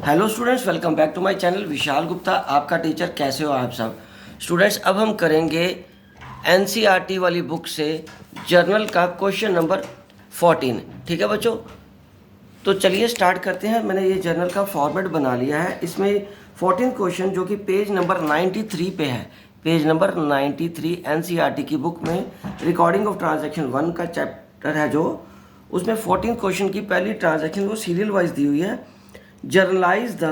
Hello students, welcome back to my channel. Vishal Gupta आपका teacher. कैसे हो आप सब स्टूडेंट्स? अब हम करेंगे एनसीईआरटी वाली बुक से जर्नल का क्वेश्चन नंबर 14। ठीक है बच्चों, तो चलिए स्टार्ट करते हैं। मैंने ये जर्नल का फॉर्मेट बना लिया है। इसमें 14 क्वेश्चन जो कि पेज नंबर 93 पे है। पेज नंबर 93 एनसीईआरटी की बुक में रिकॉर्डिंग ऑफ ट्रांजैक्शन 1 का चैप्टर है, जो उसमें 14 क्वेश्चन की पहली ट्रांजैक्शन वो सीरियल वाइज दी हुई है। Journalise the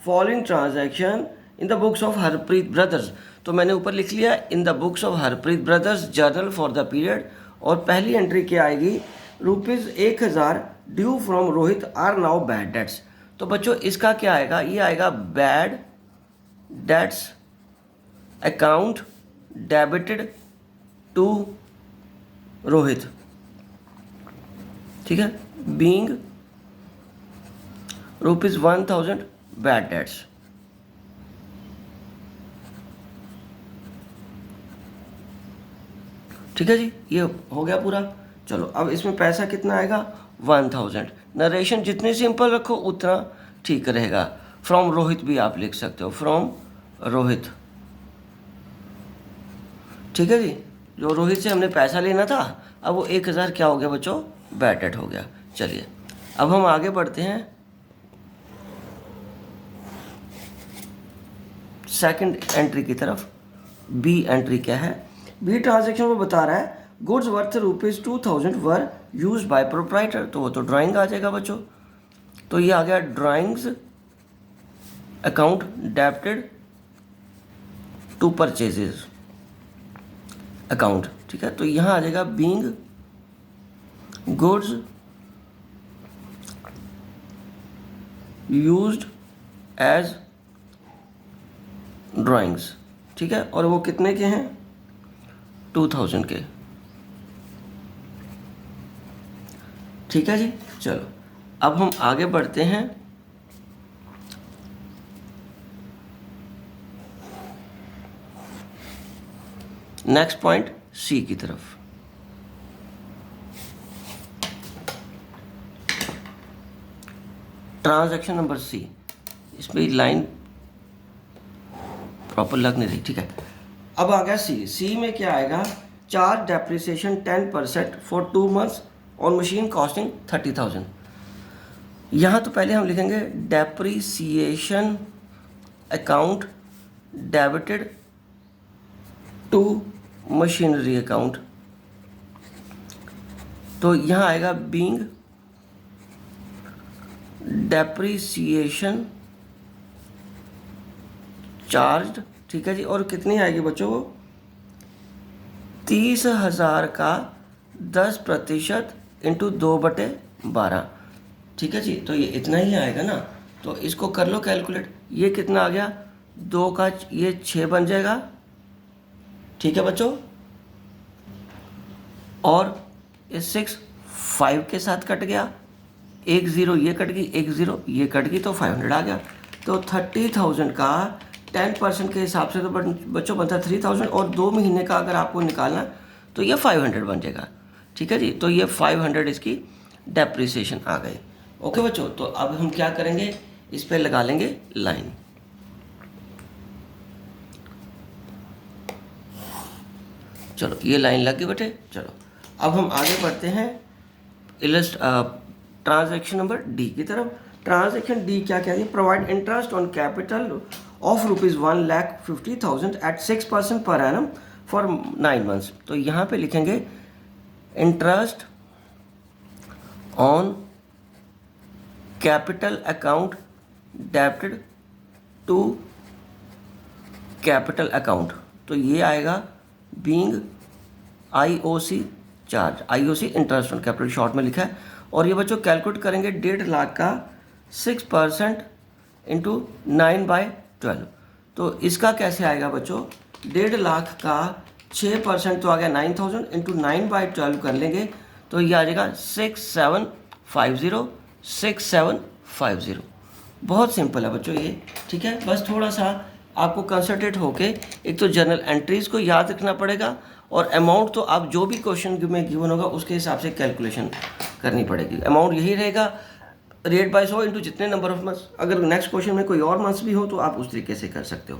following transaction in the books of Harpreet brothers. तो मैंने ऊपर लिख लिया in the books of Harpreet brothers journal for the period, और पहली एंट्री क्या आएगी? ₹1000 due from Rohit are now bad debts. तो बच्चों इसका क्या आएगा? ये आएगा bad debts account debited to Rohit. ठीक है, बीइंग ₹1000 बैड डेट्स। ठीक है जी, ये हो गया पूरा। चलो अब इसमें पैसा कितना आएगा? 1000। नरेशन जितनी सिंपल रखो उतना ठीक रहेगा। फ्रॉम रोहित भी आप लिख सकते हो, फ्रॉम रोहित। ठीक है जी, जो रोहित से हमने पैसा लेना था, अब वो 1000 क्या हो गया बच्चों? बैड डेट हो गया। चलिए अब हम आगे बढ़ते हैं सेकंड एंट्री की तरफ। बी एंट्री क्या है? बी ट्रांजैक्शन वो बता रहा है goods worth ₹2000 were use by proprietor. तो वो तो ड्राइंग आ जाएगा बच्चों। तो ये आ गया drawings account debited to purchases account. ठीक है, तो यहाँ आ जाएगा being goods used as drawings. ठीक है, और वो कितने के हैं? 2000 के। ठीक है जी, चलो अब हम आगे बढ़ते हैं नेक्स्ट पॉइंट सी की तरफ। Transaction number C. इसमें लाइन प्रॉपर लग नहीं रही। ठीक है, अब आ गया सी। सी में क्या आएगा? Charge depreciation 10% for 2 months on machine costing 30,000। यहाँ तो पहले हम लिखेंगे depreciation account debited to machinery account. तो यहाँ आएगा बीइंग डेप्रिसिएशन चार्ज। ठीक है जी, और कितनी आएगी बच्चों? 30,000 का 10% इंटू 2/12। ठीक है जी, तो ये इतना ही आएगा ना। तो इसको कर लो कैलकुलेट। ये कितना आ गया? 2 का ये 6 बन जाएगा। ठीक है बच्चों, और ये 6 5 के साथ कट गया। 1 0 ये कट गई, 1 0 ये कट गई, तो 500 आ गया। तो 30,000 का 10% के हिसाब से तो बच्चों बनता है 3000, और 2 महीने का अगर आपको निकालना तो ये 500 बन जाएगा। ठीक है जी, तो ये 500 इसकी डेप्रिसिएशन आ गई। ओके बच्चों, तो अब हम क्या करेंगे? इस पे लगा लेंगे लाइन। चलो ये लाइन लग गई बेटे। चलो अब हम आगे बढ़ते हैं ट्रांजैक्शन नंबर डी की तरफ। ट्रांजैक्शन डी क्या कहती है? Provide interest on capital of ₹1,50,000 at 6% per annum for 9 months। तो यहाँ पे लिखेंगे interest on capital account debited to capital account. तो ये आएगा being IOC charge, IOC interest on capital short में लिखा है। और ये बच्चों कैलकुलेट करेंगे 1.5 लाख का 6% इंटू 9/12। तो इसका कैसे आएगा बच्चों? 1.5 लाख का 6% तो आ गया 9000 इंटू 9/12 कर लेंगे, तो ये आ जाएगा 6750। बहुत सिंपल है बच्चों ये। ठीक है, बस थोड़ा सा आपको कंसंट्रेट होके एक तो जर्नल एंट्रीज को याद रखना पड़ेगा, और अमाउंट तो आप जो भी क्वेश्चन में गिवन होगा उसके हिसाब से कैलकुलेशन करनी पड़ेगी। अमाउंट यही रहेगा रेट बाय 100 इंटू जितने नंबर ऑफ मंथ्स, अगर नेक्स्ट क्वेश्चन में कोई और मंथ्स भी हो तो आप उस तरीके से कर सकते हो।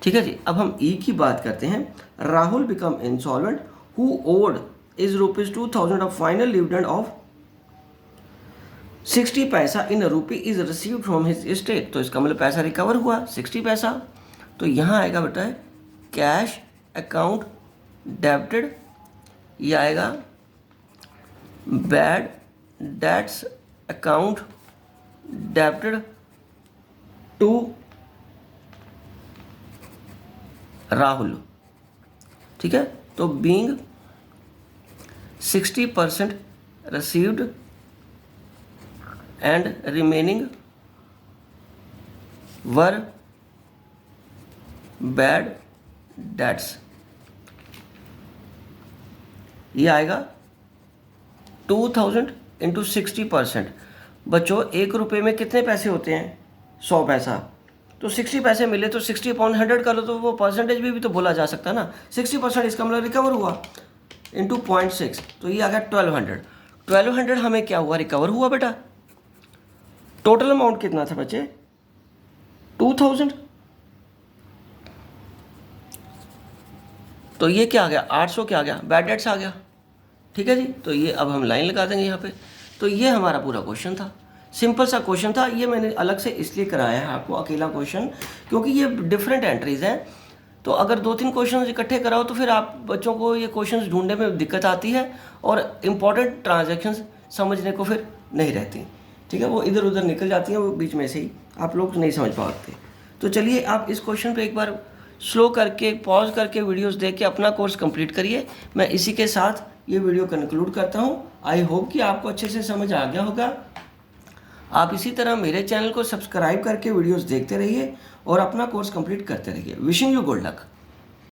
ठीक है जी। अब हम ई की बात करते हैं। Rahul become insolvent who owed is ₹2000 of final dividend of 60 paisa in rupee is received from his estate. तो इसका मतलब पैसा रिकवर हुआ 60 पैसा। तो यहाँ आएगा बेटा कैश अकाउंट डेबिटेड, ये आएगा bad debts account debited to Rahul. ठीक है। तो being 60% received and remaining were bad debts, ये आएगा 2000 इंटू 60%। बच्चों 1 रुपये में कितने पैसे होते हैं? 100 पैसा। तो 60 पैसे मिले तो 60 अपॉन 100 कर लो, तो वो परसेंटेज भी तो बोला जा सकता है ना। 60% इसका मतलब रिकवर हुआ इंटू 0.6, तो ये आ गया 1200। 1200 हमें क्या हुआ? रिकवर हुआ बेटा। टोटल अमाउंट कितना था बच्चे? 2000। तो ये क्या आ गया? 800 क्या आ गया? बैड डेट्स आ गया। ठीक है जी। तो ये अब हम लाइन लगा देंगे यहाँ पे। तो ये हमारा पूरा क्वेश्चन था, सिंपल सा क्वेश्चन था। ये मैंने अलग से इसलिए कराया है आपको अकेला क्वेश्चन, क्योंकि ये डिफरेंट एंट्रीज हैं। तो अगर 2-3 क्वेश्चन इकट्ठे कराओ तो फिर आप बच्चों को ये क्वेश्चन ढूंढने में दिक्कत आती है और इम्पॉर्टेंट ट्रांजैक्शंस समझने को फिर नहीं रहती। ठीक है, वो इधर उधर निकल जाती हैं, वो बीच में से ही आप लोग नहीं समझ पाते। तो चलिए आप इस क्वेश्चन पे एक बार स्लो करके पॉज करके वीडियोस देख के अपना कोर्स कंप्लीट करिए। मैं इसी के साथ ये वीडियो कंक्लूड करता हूँ। आई होप कि आपको अच्छे से समझ आ गया होगा। आप इसी तरह मेरे चैनल को सब्सक्राइब करके वीडियोस देखते रहिए और अपना कोर्स कंप्लीट करते रहिए। Wishing you good luck.